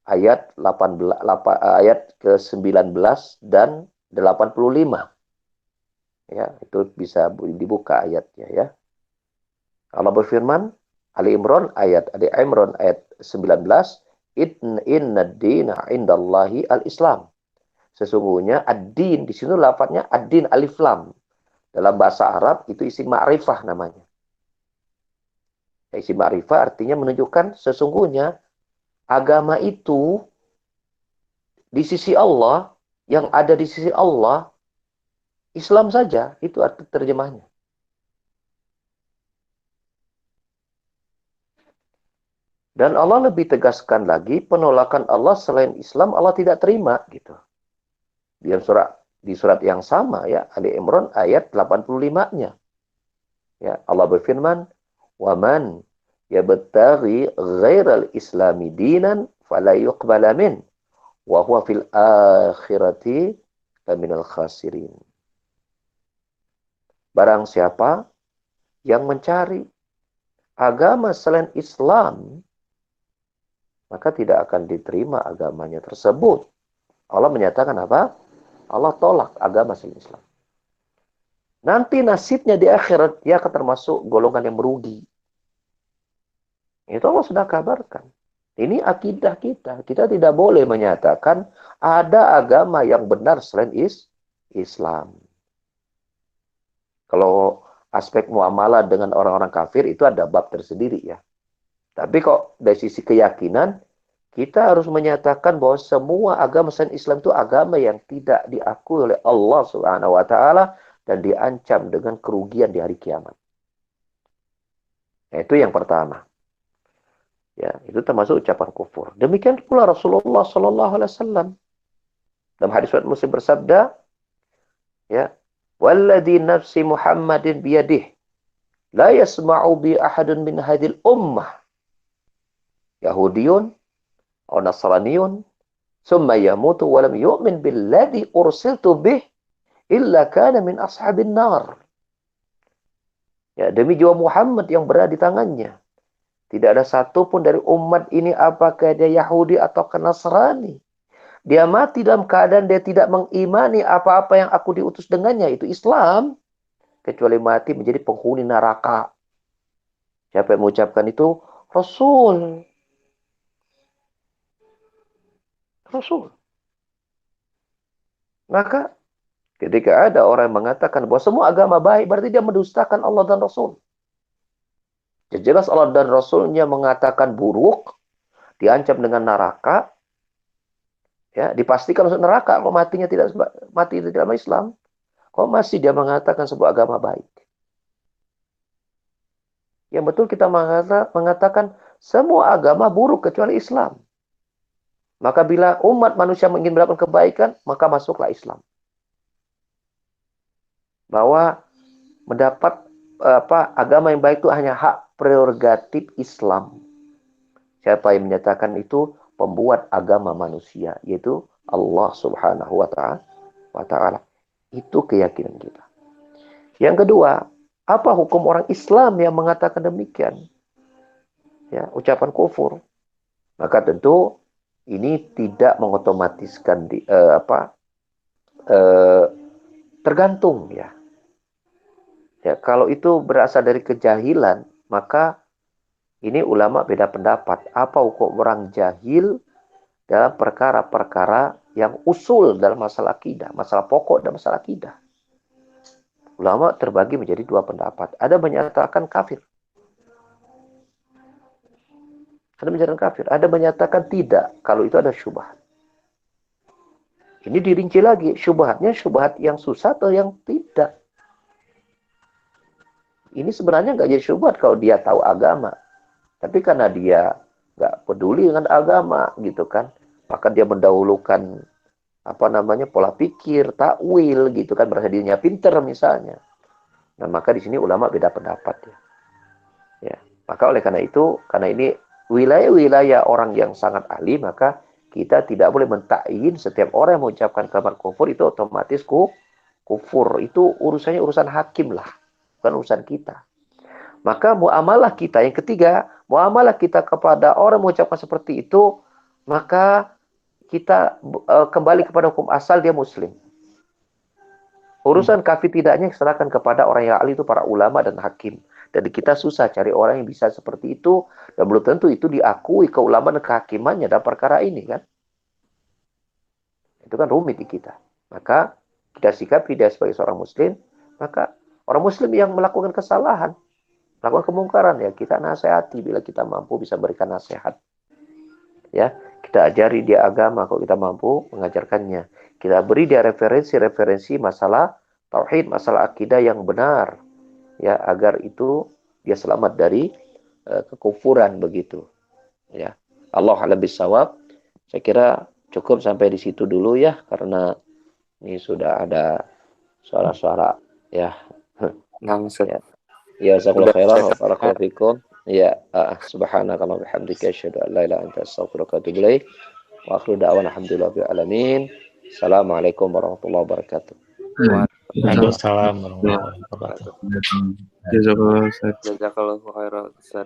Speaker 2: ayat 18, ayat ke-19 dan 85. Ya, itu bisa dibuka ayatnya ya. Allah berfirman, Ali Imran ayat 19, inna dina indallahi al-Islam. Sesungguhnya ad-din di sini lafadznya ad-din alif lam. Dalam bahasa Arab itu isim ma'rifah namanya. Isim ma'rifah artinya menunjukkan sesungguhnya agama itu di sisi Allah, yang ada di sisi Allah Islam saja, itu arti terjemahnya. Dan Allah lebih tegaskan lagi, penolakan Allah selain Islam Allah tidak terima gitu. Di surat yang sama ya, Ali Imran ayat 85-nya. Ya, Allah berfirman, "Wa man yabtaghi ghairal islami dinan fala yuqbala min wa huwa fil akhirati laminal khasirin." Barang siapa yang mencari agama selain Islam, maka tidak akan diterima agamanya tersebut. Allah menyatakan apa? Allah tolak agama selain Islam. Nanti nasibnya di akhirat, dia akan termasuk golongan yang merugi. Itu Allah sudah kabarkan. Ini akidah kita. Kita tidak boleh menyatakan ada agama yang benar selain Islam. Kalau aspek muamalah dengan orang-orang kafir itu ada bab tersendiri ya. Tapi kok dari sisi keyakinan, kita harus menyatakan bahwa semua agama selain Islam itu agama yang tidak diakui oleh Allah Subhanahu wa taala dan diancam dengan kerugian di hari kiamat. Nah, itu yang pertama. Ya, itu termasuk ucapan kufur. Demikian pula Rasulullah sallallahu alaihi wasallam dalam hadis riwayat Muslim bersabda, ya, "Walladzi nafsi Muhammadin biyadihi la yasma'u bi ahadun min hadhil ummah Yahudiyun atau Nasraniyun summa yamutu wa lam yu'min billadhi ursiltu bih illa kana min ashabin nar." Ya, demi jiwa Muhammad yang berada di tangannya, tidak ada satupun dari umat ini, apakah dia Yahudi atau Nasrani, dia mati dalam keadaan dia tidak mengimani apa-apa yang aku diutus dengannya, itu Islam, kecuali mati menjadi penghuni neraka. Siapa yang mengucapkan itu? Rasul. Maka ketika ada orang yang mengatakan bahwa semua agama baik, berarti dia mendustakan Allah dan Rasul. Jelas Allah dan Rasulnya mengatakan buruk, diancam dengan neraka, ya, dipastikan masuk neraka kalau mati tidak dalam Islam. Kok masih dia mengatakan sebuah agama baik? Yang betul kita mengatakan semua agama buruk kecuali Islam. Maka bila umat manusia ingin melakukan kebaikan, maka masuklah Islam. Bahwa mendapat agama yang baik itu hanya hak prerogatif Islam. Siapa yang menyatakan itu? Pembuat agama manusia, yaitu Allah Subhanahu wa ta'ala. Itu keyakinan kita. Yang kedua, apa hukum orang Islam yang mengatakan demikian? Ya, ucapan kufur. Maka tentu ini tidak mengotomatiskan tergantung ya. Ya, kalau itu berasal dari kejahilan, maka ini ulama beda pendapat. Apa hukum orang jahil dalam perkara-perkara yang usul dalam masalah akidah, masalah pokok dan masalah akidah? Ulama terbagi menjadi dua pendapat. Ada menyatakan kafir. Ada menyatakan tidak, kalau itu ada syubhat. Ini dirinci lagi, syubhatnya syubhat yang susah atau yang tidak. Ini sebenarnya nggak jadi syubhat kalau dia tahu agama. Tapi karena dia nggak peduli dengan agama, gitu kan, maka dia mendahulukan pola pikir, takwil, gitu kan, merasa dirinya pinter misalnya. Nah, maka di sini ulama beda pendapat ya. Ya, maka oleh karena itu, karena ini wilayah-wilayah orang yang sangat ahli, maka kita tidak boleh mentakyin setiap orang yang mengucapkan kalimat kufur itu otomatis kufur. Itu urusannya urusan hakim lah, bukan urusan kita. Maka muamalah kita yang ketiga, muamalah kita kepada orang mengucapkan seperti itu, maka kita kembali kepada hukum asal, dia muslim. Urusan kafir tidaknya serahkan kepada orang yang ahli, itu para ulama dan hakim. Dan kita susah cari orang yang bisa seperti itu, dan belum tentu itu diakui keulamaan dan kehakimannya dalam perkara ini kan. Itu kan rumit di kita. Maka kita sikapi dia sebagai seorang muslim, maka orang muslim yang melakukan kesalahan, melakukan kemungkaran, ya kita nasihati bila kita mampu bisa berikan nasihat. Ya, kita ajari dia agama kalau kita mampu mengajarkannya. Kita beri dia referensi-referensi masalah tauhid, masalah akidah yang benar, ya, agar itu dia selamat dari kekufuran begitu. Ya, Allah a'lam bishawab. Saya kira cukup sampai di situ dulu ya, karena ini sudah ada suara-suara ya. Ya. Ya, jazakallahu khairan wa barakallahu fikum. Ya, subhanakallahumma wa bihamdika asyhadu an la ilaha illa anta astaghfiruka wa atubu ilaik. Wa akhiru da'wana alhamdulillahi rabbil alamin. Assalamualaikum warahmatullahi wabarakatuh.
Speaker 3: Waalaikumsalam warahmatullahi wabarakatuh.
Speaker 1: Jazakallahu khairan Ustaz.